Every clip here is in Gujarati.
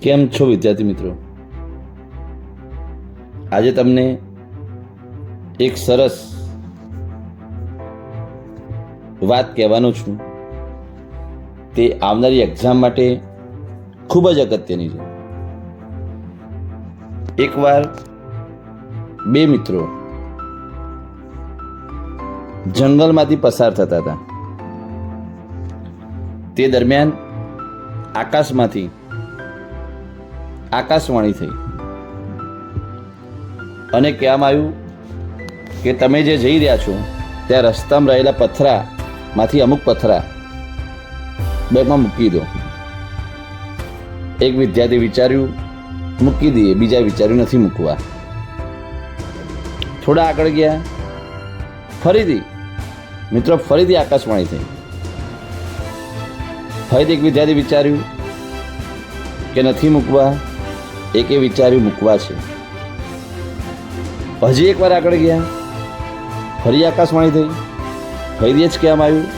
કેમ છો વિદ્યાર્થી મિત્રો? આજે તમને એક સરસ વાત કહેવાનો છું. તે આવનારી એક્ઝામ માટે ખૂબ જ અગત્યની છે. એકવાર બે મિત્રો જંગલમાંથી પસાર થતા હતા. તે દરમિયાન આકાશમાંથી આકાશવાણી થઈ અને કહેવામાં આવ્યું કે તમે જે જઈ રહ્યા છો ત્યાં રસ્તામાં રહેલા પથ્થરામાંથી અમુક પથ્થરા બેગમાં મૂકી દો. એક વિદ્યાર્થી વિચાર્યું મૂકી દઈએ, બીજા વિચાર્યું નથી મૂકવા. થોડા આગળ ગયા, ફરીથી મિત્રો ફરીથી આકાશવાણી થઈ. ફરીથી એક વિદ્યાર્થી વિચાર્યું કે નથી મૂકવા, એકે વિચાર્યું મૂકવા છે. હજી એકવાર આગળ ગયા, ફરી આકાશવાણી થઈ. ફરીથી જ કહેવામાં આવ્યું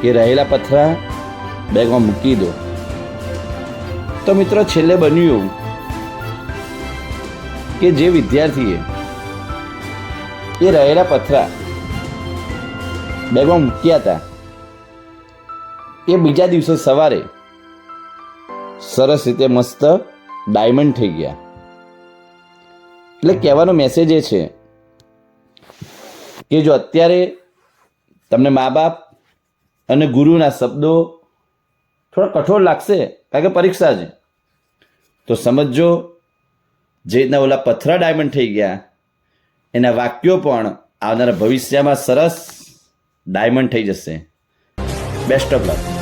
કે રહેલા પથ્થરા બેગમાં મૂકી દો. તો મિત્રો છેલ્લે બન્યું એવું કે જે વિદ્યાર્થીએ એ રહેલા પથ્થરા બેગમાં મૂક્યા હતા એ બીજા દિવસે સવારે સરસ રીતે મસ્ત ડાયમંડ થઈ ગયા. એટલે કહેવાનો મેસેજ એ છે કે જો અત્યારે તમને મા બાપ અને ગુરુના શબ્દો થોડા કઠોર લાગશે કારણ કે પરીક્ષા છે, તો સમજો જે રીતના ઓલા પથ્થરા ડાયમંડ થઈ ગયા એના વાક્યો પણ આવનારા ભવિષ્યમાં સરસ ડાયમંડ થઈ જશે. Best of luck.